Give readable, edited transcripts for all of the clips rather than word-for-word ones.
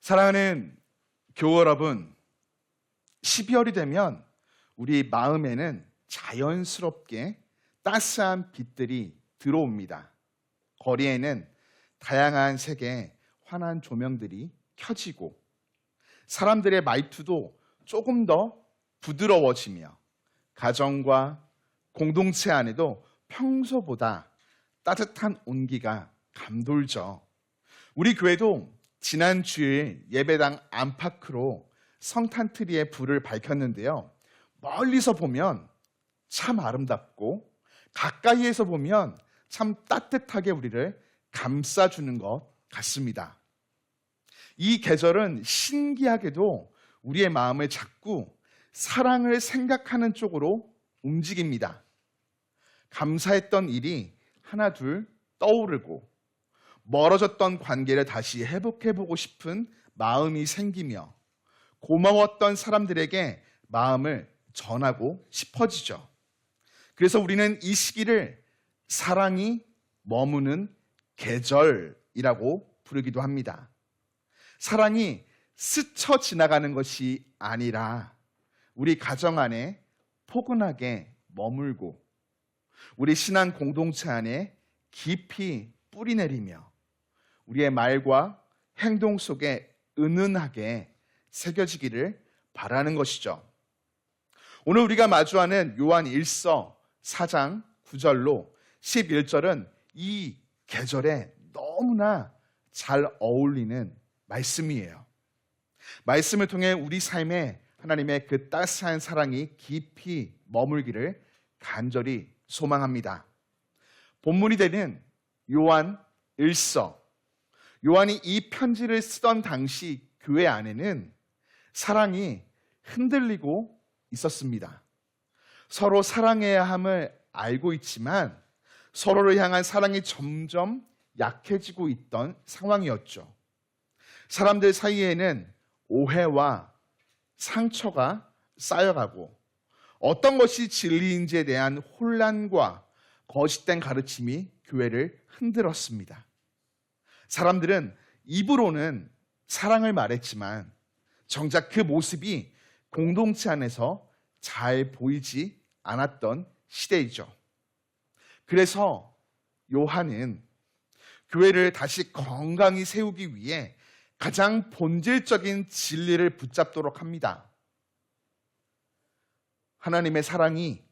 사랑하는 교우 여러분, 12월이 되면 우리 마음에는 자연스럽게 따스한 빛들이 들어옵니다. 거리에는 다양한 색의 환한 조명들이 켜지고 사람들의 말투도 조금 더 부드러워지며 가정과 공동체 안에도 평소보다 따뜻한 온기가 감돌죠. 우리 교회도 지난 주일 예배당 안팎으로 성탄트리에 불을 밝혔는데요. 멀리서 보면 참 아름답고 가까이에서 보면 참 따뜻하게 우리를 감싸주는 것 같습니다. 이 계절은 신기하게도 우리의 마음을 자꾸 사랑을 생각하는 쪽으로 움직입니다. 감사했던 일이 하나 둘 떠오르고 멀어졌던 관계를 다시 회복해보고 싶은 마음이 생기며 고마웠던 사람들에게 마음을 전하고 싶어지죠. 그래서 우리는 이 시기를 사랑이 머무는 계절이라고 부르기도 합니다. 사랑이 스쳐 지나가는 것이 아니라 우리 가정 안에 포근하게 머물고 우리 신앙 공동체 안에 깊이 뿌리내리며 우리의 말과 행동 속에 은은하게 새겨지기를 바라는 것이죠. 오늘 우리가 마주하는 요한 1서 4장 9절로 11절은 이 계절에 너무나 잘 어울리는 말씀이에요. 말씀을 통해 우리 삶에 하나님의 그 따스한 사랑이 깊이 머물기를 간절히 소망합니다. 본문이 되는 요한 1서, 요한이 이 편지를 쓰던 당시 교회 안에는 사랑이 흔들리고 있었습니다. 서로 사랑해야 함을 알고 있지만 서로를 향한 사랑이 점점 약해지고 있던 상황이었죠. 사람들 사이에는 오해와 상처가 쌓여가고 어떤 것이 진리인지에 대한 혼란과 거짓된 가르침이 교회를 흔들었습니다. 사람들은 입으로는 사랑을 말했지만 정작 그 모습이 공동체 안에서 잘 보이지 않았던 시대이죠. 그래서 요한은 교회를 다시 건강히 세우기 위해 가장 본질적인 진리를 붙잡도록 합니다. 하나님의 사랑이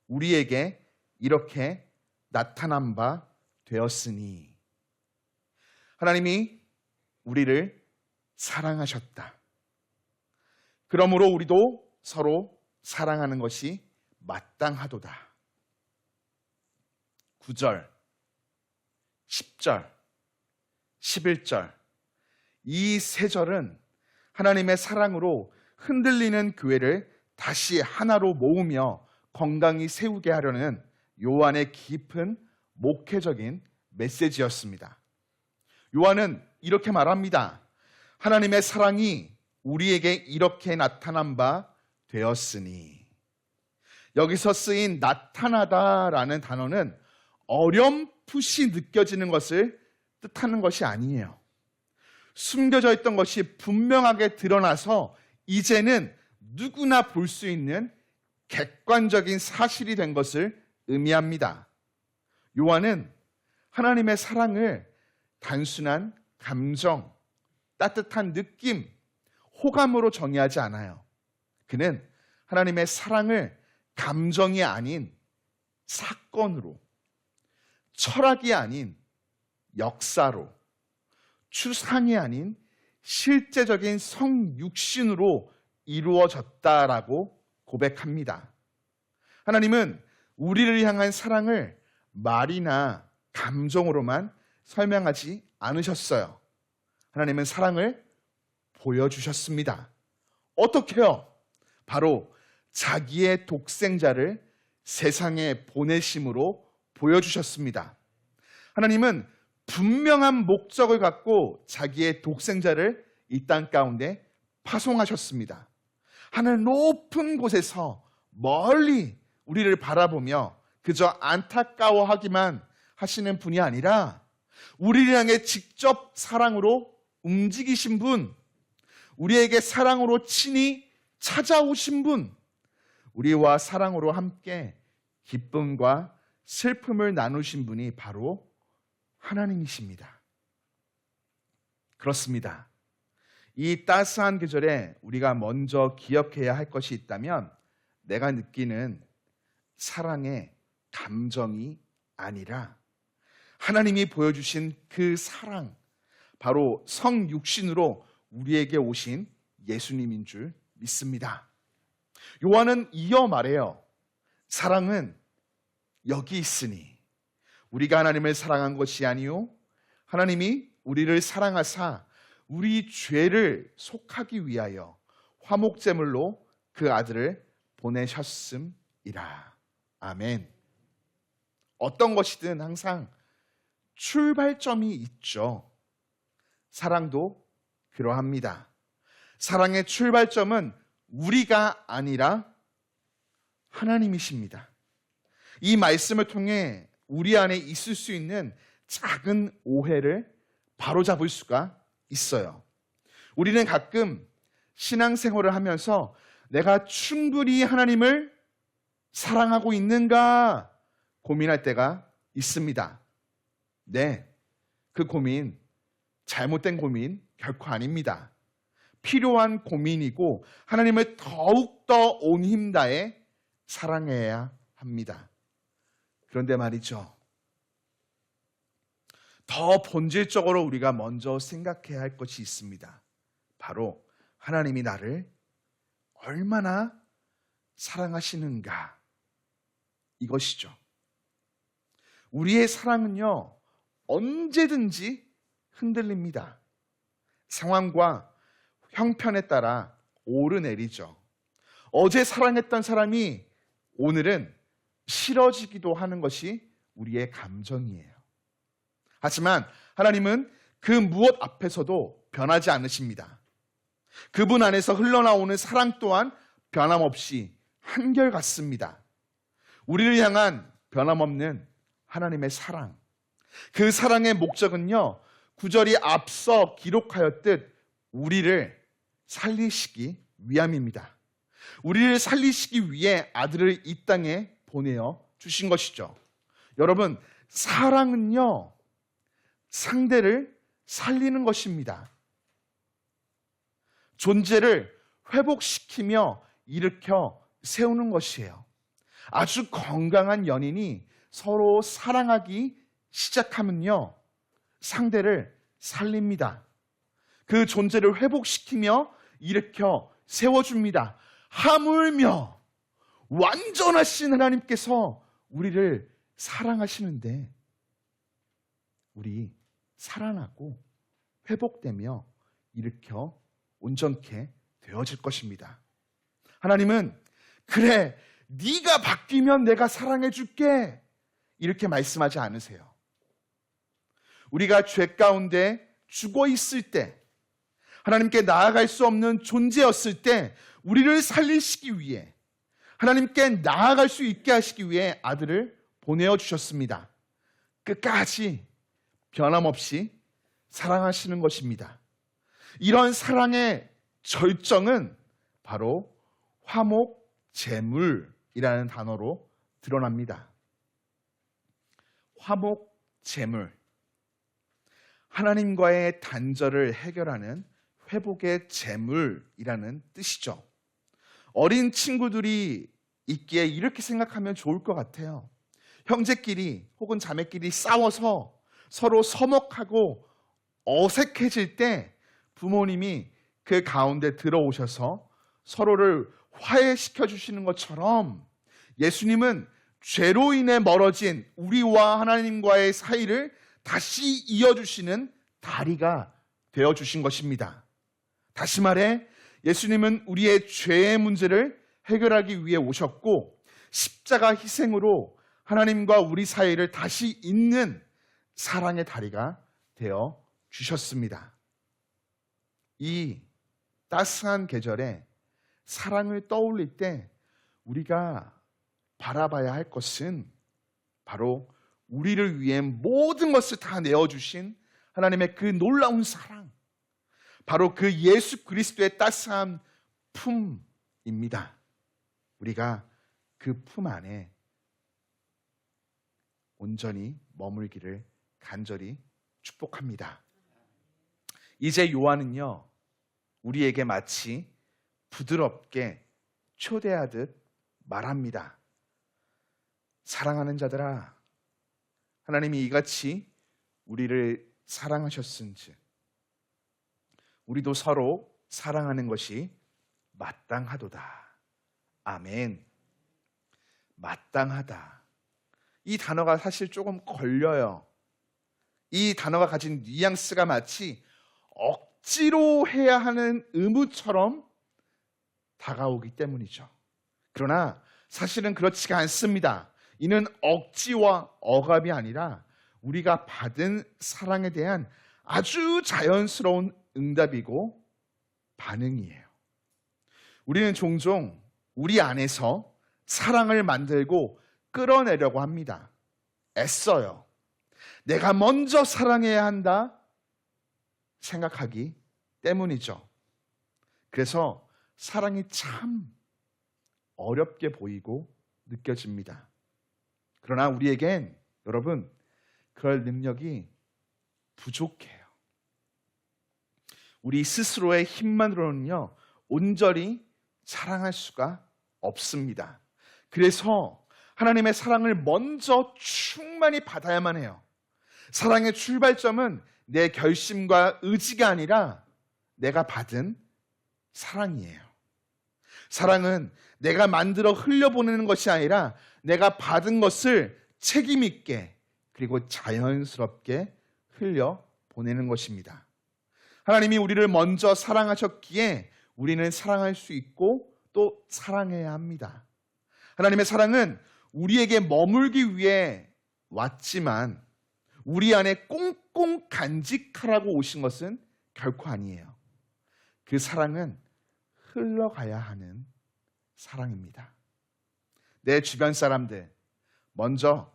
우리에게 이렇게 나타난 바 되었으니 하나님이 우리를 사랑하셨다. 그러므로 우리도 서로 사랑하는 것이 마땅하도다. 9절, 10절, 11절 이 세 절은 하나님의 사랑으로 흔들리는 교회를 다시 하나로 모으며 건강히 세우게 하려는 요한의 깊은 목회적인 메시지였습니다. 요한은 이렇게 말합니다. 하나님의 사랑이 우리에게 이렇게 나타난 바 되었으니. 여기서 쓰인 나타나다라는 단어는 어렴풋이 느껴지는 것을 뜻하는 것이 아니에요. 숨겨져 있던 것이 분명하게 드러나서 이제는 누구나 볼 수 있는 객관적인 사실이 된 것을 의미합니다. 요한은 하나님의 사랑을 단순한 감정, 따뜻한 느낌, 호감으로 정의하지 않아요. 그는 하나님의 사랑을 감정이 아닌 사건으로, 철학이 아닌 역사로, 추상이 아닌 실제적인 성육신으로 이루어졌다라고 고백합니다. 하나님은 우리를 향한 사랑을 말이나 감정으로만 설명하지 않으셨어요. 하나님은 사랑을 보여주셨습니다. 어떻게요? 바로 자기의 독생자를 세상에 보내심으로 보여주셨습니다. 하나님은 분명한 목적을 갖고 자기의 독생자를 이 땅 가운데 파송하셨습니다. 하늘 높은 곳에서 멀리 우리를 바라보며 그저 안타까워하기만 하시는 분이 아니라 우리를 향해 직접 사랑으로 움직이신 분, 우리에게 사랑으로 친히 찾아오신 분, 우리와 사랑으로 함께 기쁨과 슬픔을 나누신 분이 바로 하나님이십니다. 그렇습니다. 이 따스한 계절에 우리가 먼저 기억해야 할 것이 있다면 내가 느끼는 사랑의 감정이 아니라 하나님이 보여주신 그 사랑, 바로 성육신으로 우리에게 오신 예수님인 줄 믿습니다. 요한은 이어 말해요. 사랑은 여기 있으니 우리가 하나님을 사랑한 것이 아니요 하나님이 우리를 사랑하사 우리 죄를 속하기 위하여 화목제물로 그 아들을 보내셨음이라. 아멘. 어떤 것이든 항상 출발점이 있죠. 사랑도 그러합니다. 사랑의 출발점은 우리가 아니라 하나님이십니다. 이 말씀을 통해 우리 안에 있을 수 있는 작은 오해를 바로잡을 수가 있어요. 우리는 가끔 신앙생활을 하면서 내가 충분히 하나님을 사랑하고 있는가 고민할 때가 있습니다. 네, 그 고민, 잘못된 고민 결코 아닙니다. 필요한 고민이고 하나님을 더욱더 온 힘 다해 사랑해야 합니다. 그런데 말이죠, 더 본질적으로 우리가 먼저 생각해야 할 것이 있습니다. 바로 하나님이 나를 얼마나 사랑하시는가, 이것이죠. 우리의 사랑은요, 언제든지 흔들립니다. 상황과 형편에 따라 오르내리죠. 어제 사랑했던 사람이 오늘은 싫어지기도 하는 것이 우리의 감정이에요. 하지만 하나님은 그 무엇 앞에서도 변하지 않으십니다. 그분 안에서 흘러나오는 사랑 또한 변함없이 한결같습니다. 우리를 향한 변함없는 하나님의 사랑, 그 사랑의 목적은요, 구절이 앞서 기록하였듯 우리를 살리시기 위함입니다. 우리를 살리시기 위해 아들을 이 땅에 보내어 주신 것이죠. 여러분, 사랑은요, 상대를 살리는 것입니다. 존재를 회복시키며 일으켜 세우는 것이에요. 아주 건강한 연인이 서로 사랑하기 시작하면요, 상대를 살립니다. 그 존재를 회복시키며 일으켜 세워줍니다. 하물며 완전하신 하나님께서 우리를 사랑하시는데 우리 살아나고 회복되며 일으켜 온전케 되어질 것입니다. 하나님은 그래, 네가 바뀌면 내가 사랑해 줄게, 이렇게 말씀하지 않으세요. 우리가 죄 가운데 죽어 있을 때, 하나님께 나아갈 수 없는 존재였을 때 우리를 살리시기 위해, 하나님께 나아갈 수 있게 하시기 위해 아들을 보내어 주셨습니다. 끝까지 변함없이 사랑하시는 것입니다. 이런 사랑의 절정은 바로 화목제물이라는 단어로 드러납니다. 화목제물, 하나님과의 단절을 해결하는 회복의 제물이라는 뜻이죠. 어린 친구들이 있기에 이렇게 생각하면 좋을 것 같아요. 형제끼리 혹은 자매끼리 싸워서 서로 서먹하고 어색해질 때 부모님이 그 가운데 들어오셔서 서로를 화해시켜 주시는 것처럼 예수님은 죄로 인해 멀어진 우리와 하나님과의 사이를 다시 이어주시는 다리가 되어주신 것입니다. 다시 말해 예수님은 우리의 죄의 문제를 해결하기 위해 오셨고 십자가 희생으로 하나님과 우리 사이를 다시 잇는 사랑의 다리가 되어 주셨습니다. 이 따스한 계절에 사랑을 떠올릴 때 우리가 바라봐야 할 것은 바로 우리를 위해 모든 것을 다 내어주신 하나님의 그 놀라운 사랑, 바로 그 예수 그리스도의 따스한 품입니다. 우리가 그 품 안에 온전히 머물기를 간절히 축복합니다. 이제 요한은요, 우리에게 마치 부드럽게 초대하듯 말합니다. 사랑하는 자들아, 하나님이 이같이 우리를 사랑하셨은즉 우리도 서로 사랑하는 것이 마땅하도다. 아멘. 마땅하다. 이 단어가 사실 조금 걸려요. 이 단어가 가진 뉘앙스가 마치 억지로 해야 하는 의무처럼 다가오기 때문이죠. 그러나 사실은 그렇지가 않습니다. 이는 억지와 억압이 아니라 우리가 받은 사랑에 대한 아주 자연스러운 응답이고 반응이에요. 우리는 종종 우리 안에서 사랑을 만들고 끌어내려고 합니다. 애써요. 내가 먼저 사랑해야 한다 생각하기 때문이죠. 그래서 사랑이 참 어렵게 보이고 느껴집니다. 그러나 우리에겐 여러분, 그럴 능력이 부족해요. 우리 스스로의 힘만으로는요, 온전히 사랑할 수가 없습니다. 그래서 하나님의 사랑을 먼저 충만히 받아야만 해요. 사랑의 출발점은 내 결심과 의지가 아니라 내가 받은 사랑이에요. 사랑은 내가 만들어 흘려보내는 것이 아니라 내가 받은 것을 책임 있게 그리고 자연스럽게 흘려보내는 것입니다. 하나님이 우리를 먼저 사랑하셨기에 우리는 사랑할 수 있고 또 사랑해야 합니다. 하나님의 사랑은 우리에게 머물기 위해 왔지만 우리 안에 꽁꽁 간직하라고 오신 것은 결코 아니에요. 그 사랑은 흘러가야 하는 사랑입니다. 내 주변 사람들, 먼저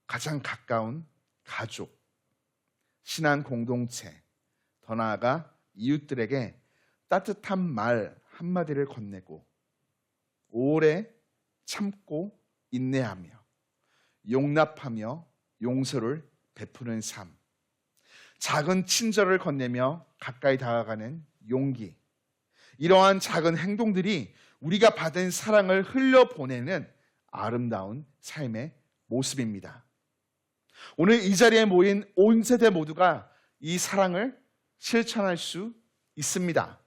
가장 가까운 가족, 신앙 공동체, 더 나아가 이웃들에게 따뜻한 말 한마디를 건네고 오래 참고 인내하며 용납하며 용서를 베푸는 삶, 작은 친절을 건네며 가까이 다가가는 용기, 이러한 작은 행동들이 우리가 받은 사랑을 흘려보내는 아름다운 삶의 모습입니다. 오늘 이 자리에 모인 온 세대 모두가 이 사랑을 실천할 수 있습니다.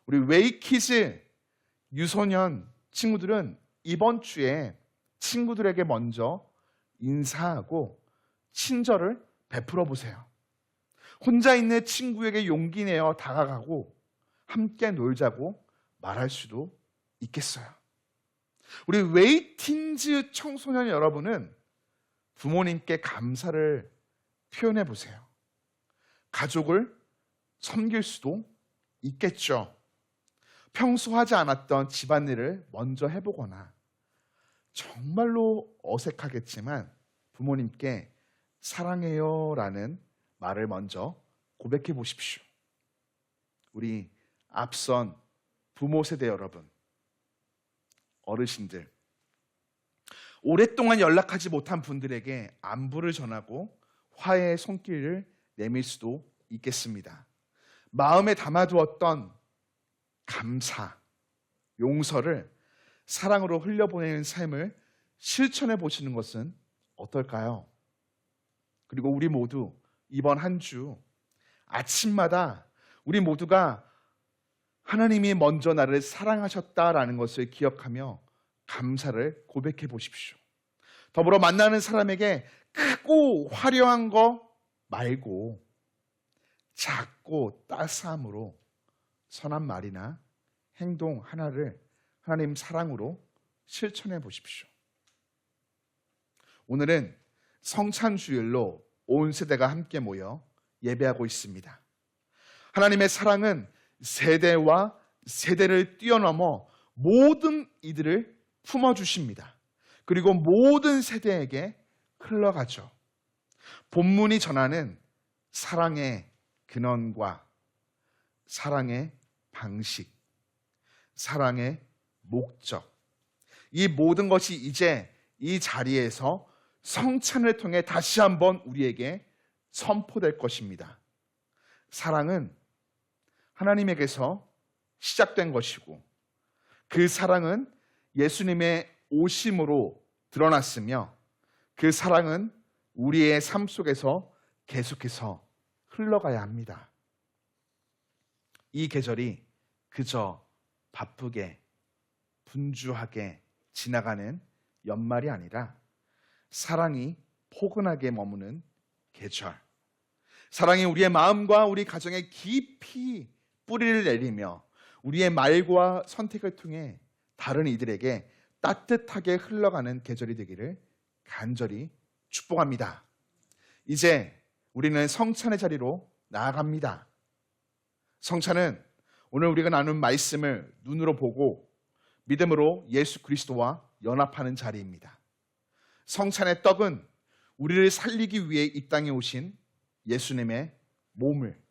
우리 웨이키즈 유소년 친구들은 이번 주에 친구들에게 먼저 인사하고 친절을 베풀어 보세요. 혼자 있는 친구에게 용기 내어 다가가고 함께 놀자고 말할 수도 있겠어요. 우리 웨이틴즈 청소년 여러분은 부모님께 감사를 표현해 보세요. 가족을 섬길 수도 있겠죠. 평소 하지 않았던 집안일을 먼저 해보거나 정말로 어색하겠지만 부모님께 사랑해요 라는 말을 먼저 고백해 보십시오. 우리 앞선 부모 세대 여러분, 어르신들, 오랫동안 연락하지 못한 분들에게 안부를 전하고 화해의 손길을 내밀 수도 있겠습니다. 마음에 담아두었던 감사, 용서를 사랑으로 흘려보내는 삶을 실천해 보시는 것은 어떨까요? 그리고 우리 모두 이번 한 주 아침마다 우리 모두가 하나님이 먼저 나를 사랑하셨다라는 것을 기억하며 감사를 고백해 보십시오. 더불어 만나는 사람에게 크고 화려한 거 말고 작고 따스함으로 선한 말이나 행동 하나를 하나님 사랑으로 실천해 보십시오. 오늘은 성찬주일로 온 세대가 함께 모여 예배하고 있습니다. 하나님의 사랑은 세대와 세대를 뛰어넘어 모든 이들을 품어주십니다. 그리고 모든 세대에게 흘러가죠. 본문이 전하는 사랑의 근원과 사랑의 방식, 사랑의 목적, 이 모든 것이 이제 이 자리에서 성찬을 통해 다시 한번 우리에게 선포될 것입니다. 사랑은 하나님에게서 시작된 것이고 그 사랑은 예수님의 오심으로 드러났으며 그 사랑은 우리의 삶 속에서 계속해서 흘러가야 합니다. 이 계절이 그저 바쁘게 분주하게 지나가는 연말이 아니라 사랑이 포근하게 머무는 계절, 사랑이 우리의 마음과 우리 가정에 깊이 뿌리를 내리며 우리의 말과 선택을 통해 다른 이들에게 따뜻하게 흘러가는 계절이 되기를 간절히 축복합니다. 이제 우리는 성찬의 자리로 나아갑니다. 성찬은 오늘 우리가 나눈 말씀을 눈으로 보고 믿음으로 예수 그리스도와 연합하는 자리입니다. 성찬의 떡은 우리를 살리기 위해 이 땅에 오신 예수님의 몸을,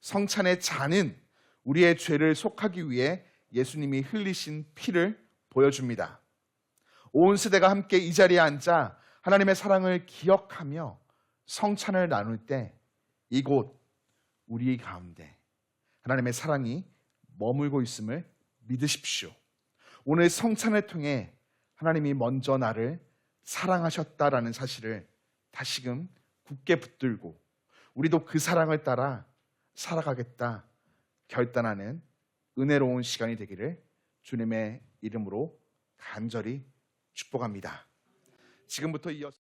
성찬의 잔은 우리의 죄를 속하기 위해 예수님이 흘리신 피를 보여줍니다. 온 세대가 함께 이 자리에 앉아 하나님의 사랑을 기억하며 성찬을 나눌 때 이곳 우리 가운데 하나님의 사랑이 머물고 있음을 믿으십시오. 오늘 성찬을 통해 하나님이 먼저 나를 사랑하셨다라는 사실을 다시금 굳게 붙들고 우리도 그 사랑을 따라 살아가겠다 결단하는 은혜로운 시간이 되기를 주님의 이름으로 간절히 축복합니다. 지금부터 이어서